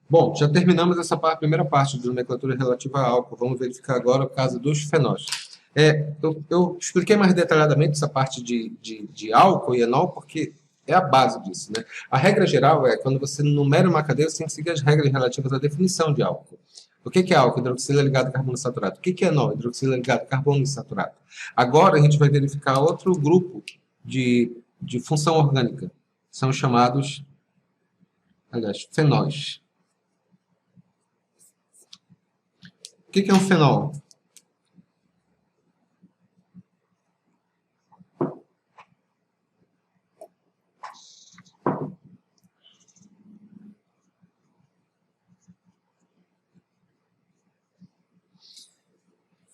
Bom, já terminamos essa primeira parte de nomenclatura relativa a álcool. Vamos verificar agora o caso dos fenóis. Eu expliquei mais detalhadamente essa parte de álcool e enol, porque é a base disso, né? A regra geral é, quando você numera uma cadeia, você tem que seguir as regras relativas à definição de álcool. O que é álcool? Hidroxila ligado a carbono insaturado. O que é enol? Hidroxila ligado a carbono insaturado. Agora a gente vai verificar outro grupo de função orgânica. São chamados, aliás, fenóis. O que é um fenol?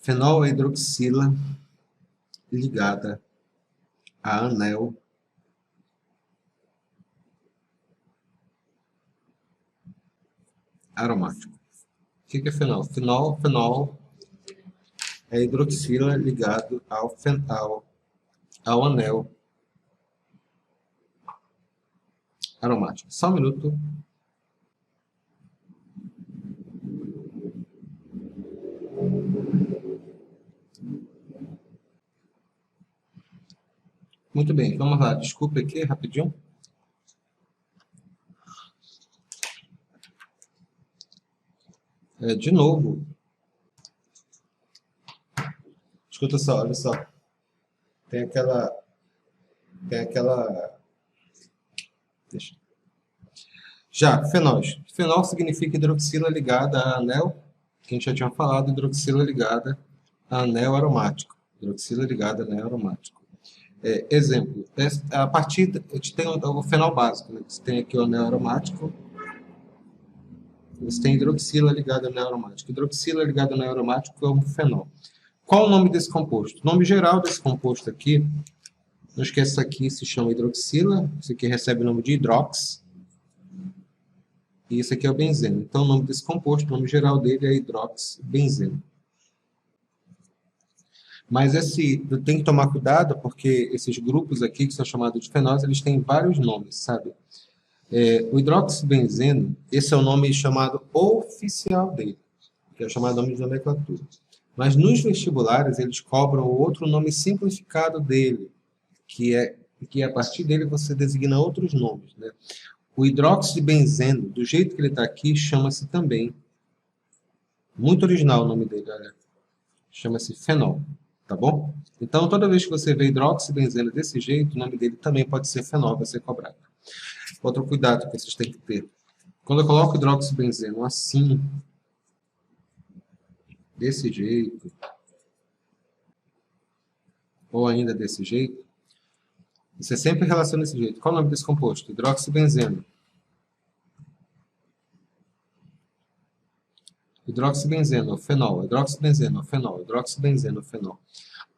Fenol é hidroxila ligada a anel aromático. O que é fenol? Fenol é hidroxila ligado ao anel aromático. Só um minuto. Muito bem, vamos lá. Desculpe aqui, rapidinho. De novo. Escuta só, olha só. Tem aquela... Deixa. Já, fenóis. Fenol significa hidroxila ligada a anel, que a gente já tinha falado, hidroxila ligada a anel aromático. Hidroxila ligada a anel aromático. Exemplo, a partir a gente tem o fenol básico, né? Você tem aqui o anel aromático, você tem hidroxila ligada a anel aromático. Hidroxila ligada a anel aromático é um fenol. Qual o nome desse composto? O nome geral desse composto aqui, não esqueça, isso aqui se chama hidroxila, isso aqui recebe o nome de hidrox, e isso aqui é o benzeno. Então o nome desse composto, o nome geral dele é hidroxibenzeno. Mas tem que tomar cuidado, porque esses grupos aqui, que são chamados de fenóis, eles têm vários nomes, sabe? O hidroxibenzeno, esse é o nome chamado oficial dele, que é o chamado nome de nomenclatura. Mas nos vestibulares, eles cobram outro nome simplificado dele, que a partir dele você designa outros nomes, né? O hidroxibenzeno, do jeito que ele está aqui, chama-se também, muito original o nome dele, olha, chama-se fenol. Tá bom? Então, toda vez que você vê hidroxibenzeno desse jeito, o nome dele também pode ser fenol, vai ser cobrado. Outro cuidado que vocês têm que ter. Quando eu coloco hidroxibenzeno assim, desse jeito, ou ainda desse jeito, você sempre relaciona desse jeito. Qual é o nome desse composto? Hidroxibenzeno. Hidroxibenzeno, fenol, hidroxibenzeno, fenol, hidroxibenzeno, fenol.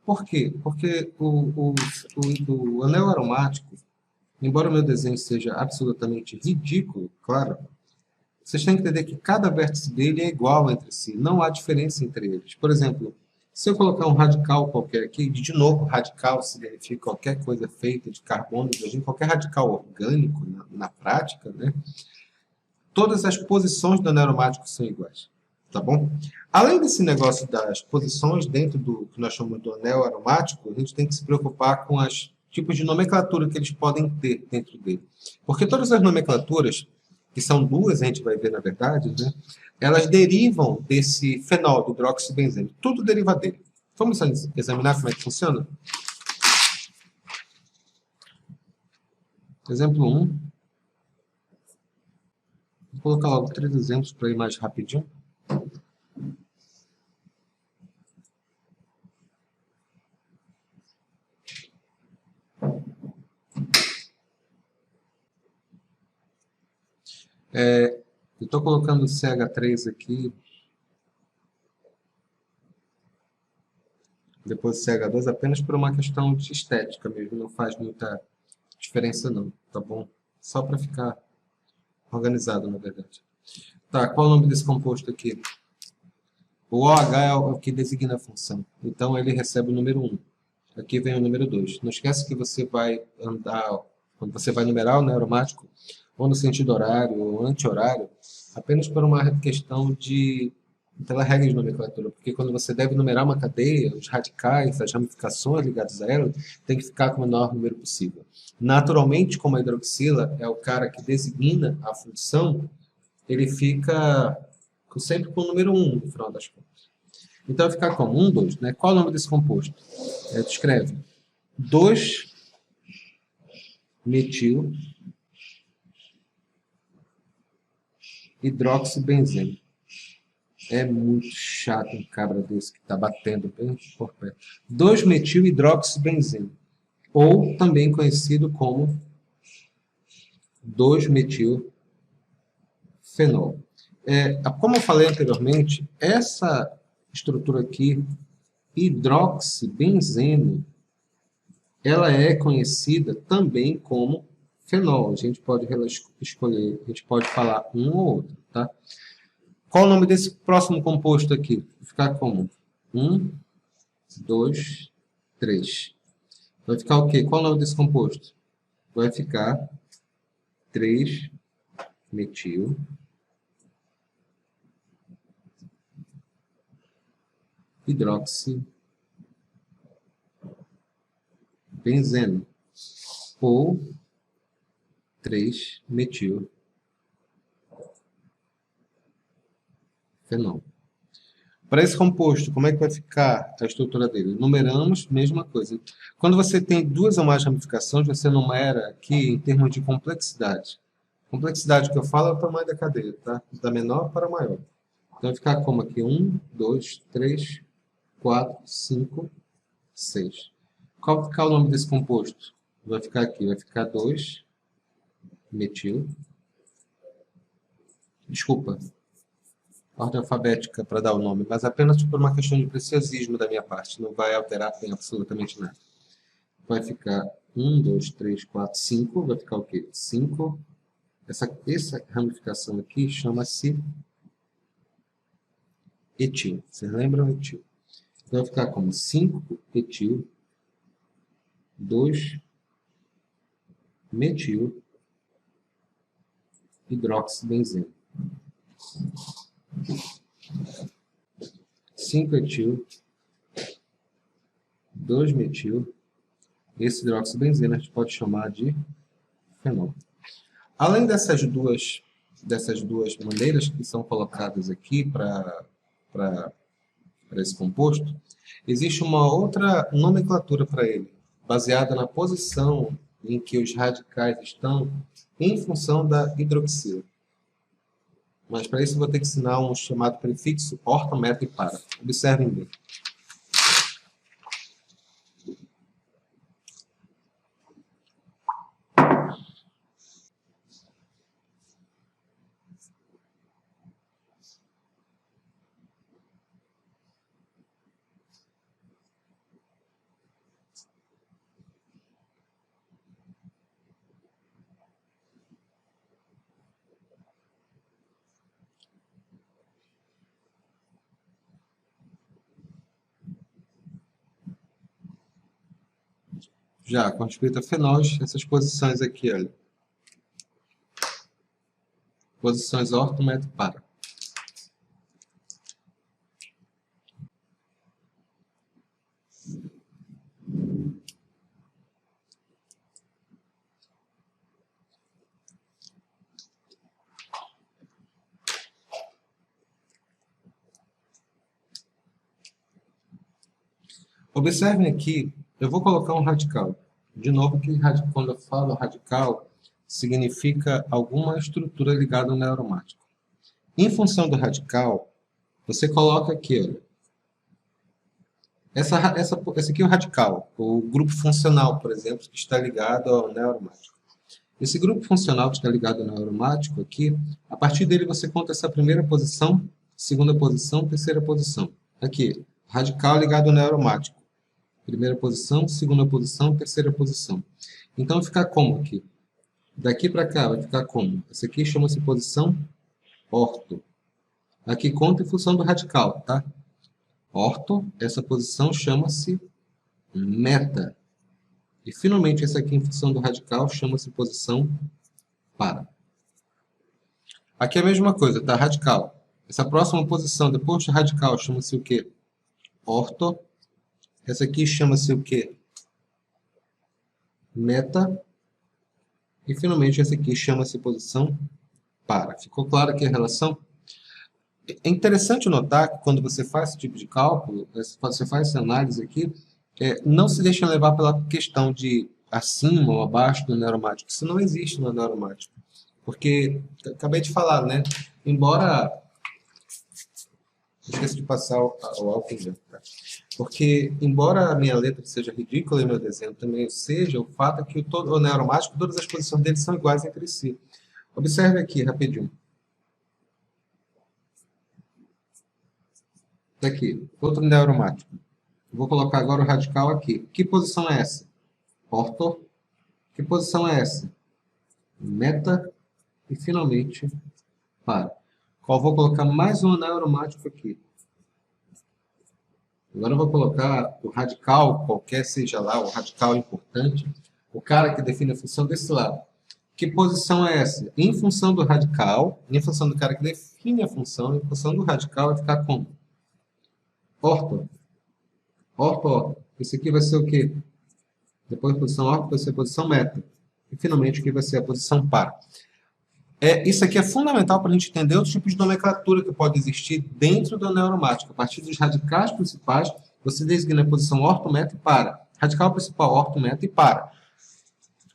Por quê? Porque o anel aromático, embora o meu desenho seja absolutamente ridículo, claro, vocês têm que entender que cada vértice dele é igual entre si, não há diferença entre eles. Por exemplo, se eu colocar um radical qualquer aqui, de novo, radical significa qualquer coisa feita de carbono, hidrogênio, qualquer radical orgânico na prática, né? Todas as posições do anel aromático são iguais. Tá bom? Além desse negócio das posições dentro do que nós chamamos do anel aromático, a gente tem que se preocupar com os tipos de nomenclatura que eles podem ter dentro dele. Porque todas as nomenclaturas, que são duas, a gente vai ver na verdade, né, elas derivam desse fenol, do hidroxibenzeno. Tudo deriva dele. Vamos examinar como é que funciona? Exemplo 1. Vou colocar logo 3 exemplos para ir mais rapidinho. Eu estou colocando o CH3 aqui, depois o CH2, apenas por uma questão de estética mesmo, não faz muita diferença não, tá bom? Só para ficar organizado, na verdade. Tá, qual é o nome desse composto aqui? O OH é o que designa a função, então ele recebe o número 1. Aqui vem o número 2. Não esquece que você vai andar, quando você vai numerar o aromático, ou no sentido horário, ou anti-horário, apenas por uma questão pela regra de nomenclatura, porque quando você deve numerar uma cadeia, os radicais, as ramificações ligadas a ela, tem que ficar com o menor número possível. Naturalmente, como a hidroxila é o cara que designa a função, ele fica sempre com o número 1, no final das contas. Então, vai ficar como? 1, 2. Né? Qual é o nome desse composto? Tu escreve 2-metil hidroxibenzeno. É muito chato um cabra desse que está batendo bem por perto. 2-metil hidroxibenzeno. Ou também conhecido como 2-metil fenol. Como eu falei anteriormente, essa estrutura aqui, hidroxibenzeno, ela é conhecida também como fenol. A gente pode escolher, a gente pode falar um ou outro, tá? Qual o nome desse próximo composto aqui? Vai ficar como? 1, 2, 3. Vai ficar o quê? Qual o nome desse composto? Vai ficar 3-metil hidroxibenzeno ou 3-metil fenol. Para esse composto, como é que vai ficar a estrutura dele? Numeramos, mesma coisa. Quando você tem duas ou mais ramificações, você numera aqui em termos de complexidade. Complexidade que eu falo é o tamanho da cadeia, tá? Da menor para a maior. Então vai ficar como aqui? 1, 2, 3, 4, 5, 6. Qual vai ficar o nome desse composto? Vai ficar aqui, vai ficar 2-metil. Desculpa, ordem alfabética para dar o nome, mas apenas por uma questão de preciosismo da minha parte, não vai alterar em absolutamente nada. Vai ficar 1, 2, 3, 4, 5, vai ficar o quê? 5. Essa ramificação aqui chama-se etil. Vocês lembram etil? Então vai ficar como 5-etil, 2-metil hidroxibenzeno. 5-etil, 2-metil, esse hidroxibenzeno a gente pode chamar de fenol. Além dessas duas maneiras que são colocadas aqui para esse composto, existe uma outra nomenclatura para ele, baseada na posição em que os radicais estão em função da hidroxila. Mas para isso eu vou ter que ensinar um chamado prefixo orto, meta e para. Observem bem. Já com respeito a fenóis, essas posições aqui, olha. Posições orto, meta e para. Observem aqui, eu vou colocar um radical. De novo, que quando eu falo radical, significa alguma estrutura ligada ao neuromático. Em função do radical, você coloca aqui, olha. Essa aqui é o radical, o grupo funcional, por exemplo, que está ligado ao neuromático. Esse grupo funcional que está ligado ao neuromático aqui, a partir dele você conta essa primeira posição, segunda posição, terceira posição. Aqui, radical ligado ao neuromático. Primeira posição, segunda posição, terceira posição. Então, vai ficar como aqui? Daqui para cá, vai ficar como? Essa aqui chama-se posição orto. Aqui conta em função do radical, tá? Orto, essa posição chama-se meta. E, finalmente, essa aqui em função do radical chama-se posição para. Aqui é a mesma coisa, tá? Radical. Essa próxima posição depois de radical chama-se o quê? Orto. Essa aqui chama-se o quê? Meta. E finalmente essa aqui chama-se posição para. Ficou claro aqui a relação? É interessante notar que quando você faz esse tipo de cálculo, você faz essa análise aqui, não se deixa levar pela questão de acima ou abaixo do neuromático. Isso não existe no neuromático. Porque, acabei de falar, né? Embora... Esqueci de passar o álcool já. Tá? Porque, embora a minha letra seja ridícula e meu desenho também seja, o fato é que o neuromático, todas as posições dele são iguais entre si. Observe aqui, rapidinho. Aqui, outro neuromático. Vou colocar agora o radical aqui. Que posição é essa? Orto. Que posição é essa? Meta. E, finalmente, para. Qual vou colocar mais um neuromático aqui. Agora eu vou colocar o radical, qualquer seja lá, o radical importante, o cara que define a função desse lado. Que posição é essa? Em função do radical, em função do cara que define a função, em função do radical, vai ficar como? Orto. Orto, orto. Esse aqui vai ser o quê? Depois da posição orto, vai ser a posição meta. E, finalmente, aqui vai ser a posição par. Isso aqui é fundamental para a gente entender outros tipos de nomenclatura que pode existir dentro do neuromático. A partir dos radicais principais, você designa a posição orto, meta e para. Radical principal, orto, meta e para.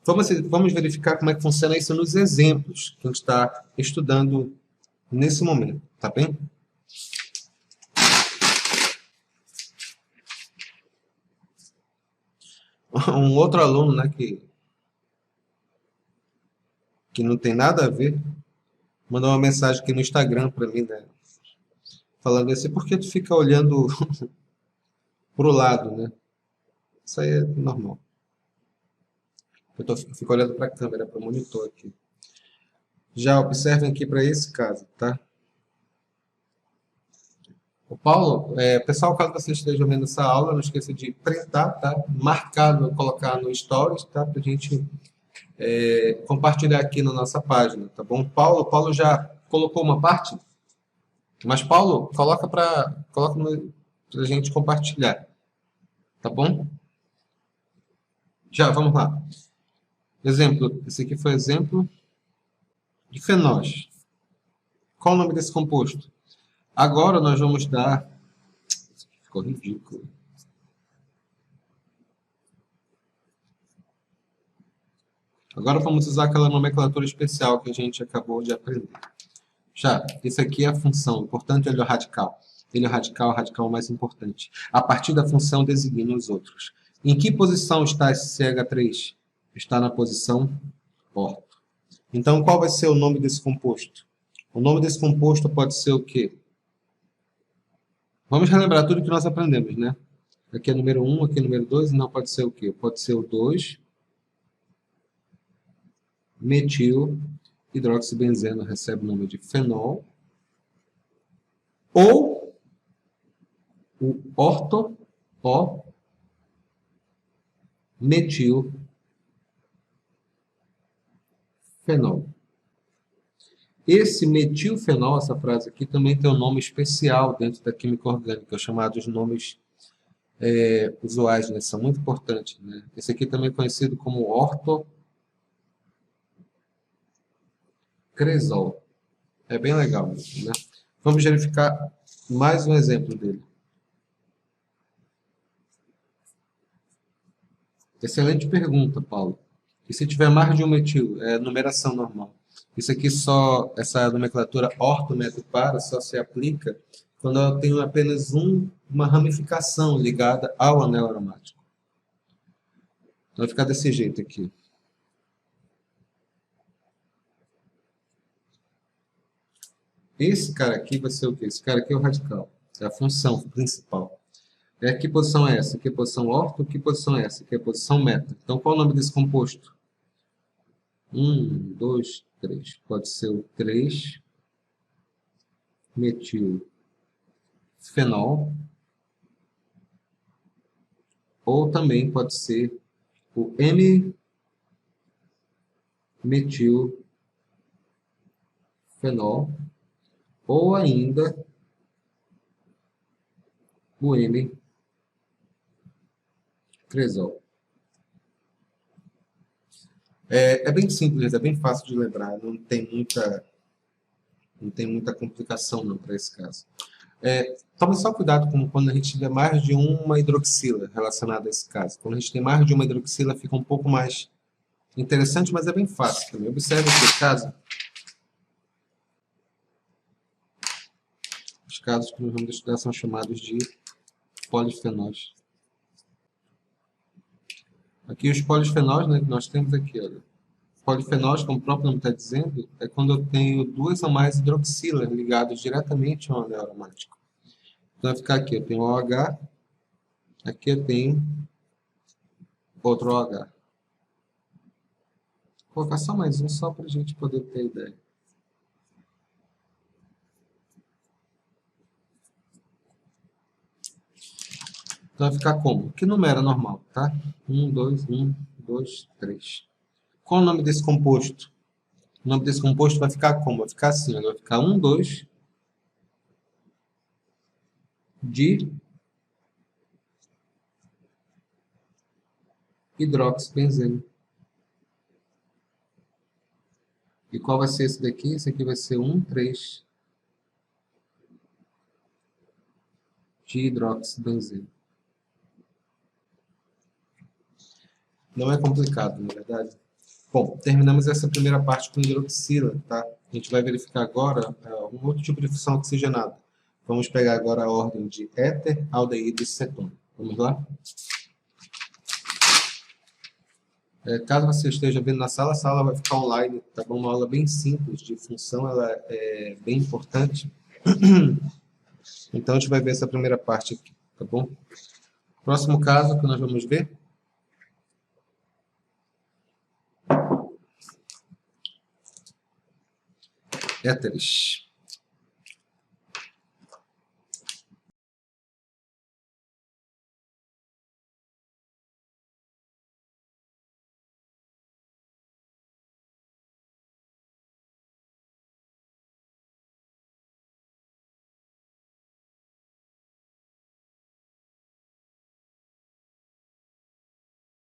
Vamos verificar como é que funciona isso nos exemplos que a gente está estudando nesse momento, tá bem? Um outro aluno, né, que não tem nada a ver, mandou uma mensagem aqui no Instagram para mim, né, falando assim, por que tu fica olhando pro lado, né? Isso aí é normal. Eu fico olhando para a câmera, para o monitor aqui. Já observem aqui para esse caso, tá? O Paulo, pessoal, caso você esteja vendo essa aula, não esqueça de printar, tá? Marcar, colocar no Stories, tá? Para a gente compartilhar aqui na nossa página, tá bom? Paulo já colocou uma parte, mas Paulo, coloca para a gente compartilhar, tá bom? Já, vamos lá. Exemplo, esse aqui foi exemplo de fenóis. Qual o nome desse composto? Agora nós vamos dar... Ficou ridículo. Agora vamos usar aquela nomenclatura especial que a gente acabou de aprender. Já, esse aqui é a função. O importante é ele é o radical. Ele é o radical mais importante. A partir da função designa os outros. Em que posição está esse CH3? Está na posição orto. Então, qual vai ser o nome desse composto? O nome desse composto pode ser o quê? Vamos relembrar tudo que nós aprendemos, né? Aqui é número 1, aqui é número 2, não pode ser o quê? Pode ser o 2, metil, hidroxibenzeno recebe o nome de fenol, ou o orto, O, metil, fenol. Esse metilfenol, essa frase aqui, também tem um nome especial dentro da química orgânica, chamados nomes usuais, né? São muito importantes. Né? Esse aqui também é conhecido como ortocresol. É bem legal, né? Vamos verificar mais um exemplo dele. Excelente pergunta, Paulo. E se tiver mais de um metil? É numeração normal. Isso aqui só, essa nomenclatura orto, meta e para, só se aplica quando eu tenho apenas uma ramificação ligada ao anel aromático. Vai ficar desse jeito aqui. Esse cara aqui vai ser o quê? Esse cara aqui é o radical. É a função principal. Que posição é essa? Que posição orto? Que posição é essa? Que é a posição meta. Então, qual é o nome desse composto? 1, 2, 3. Pode ser o 3-metilfenol. Ou também pode ser o M-metilfenol. fenol, ou ainda o N-tresol. É bem simples, é bem fácil de lembrar, não tem muita complicação não para esse caso. Tome só cuidado com quando a gente tiver mais de uma hidroxila relacionada a esse caso. Quando a gente tem mais de uma hidroxila, fica um pouco mais interessante, mas é bem fácil também. Observe aqui o caso. Os casos que nós vamos estudar são chamados de polifenóis. Aqui os polifenóis, né, que nós temos aqui, olha. Polifenóis, como o próprio nome está dizendo, é quando eu tenho duas ou mais hidroxilas ligadas diretamente a um anel aromático. Então vai ficar aqui, eu tenho OH, aqui eu tenho outro OH. Vou colocar só mais um, só para a gente poder ter ideia. Então vai ficar como? Que número é normal, tá? 1, 2, 1, 2, 3. Qual é o nome desse composto? O nome desse composto vai ficar como? Vai ficar assim, vai ficar 1, 2 de hidroxibenzeno. E qual vai ser esse daqui? Esse aqui vai ser 1, 3 de hidroxibenzeno. Não é complicado, na verdade. Bom, terminamos essa primeira parte com hidroxila, tá? A gente vai verificar agora um outro tipo de função oxigenada. Vamos pegar agora a ordem de éter, aldeído e cetona. Vamos lá? Caso você esteja vendo na sala, a sala vai ficar online, tá bom? Uma aula bem simples de função, ela é bem importante. Então, a gente vai ver essa primeira parte aqui, tá bom? Próximo caso que nós vamos ver. Éteres.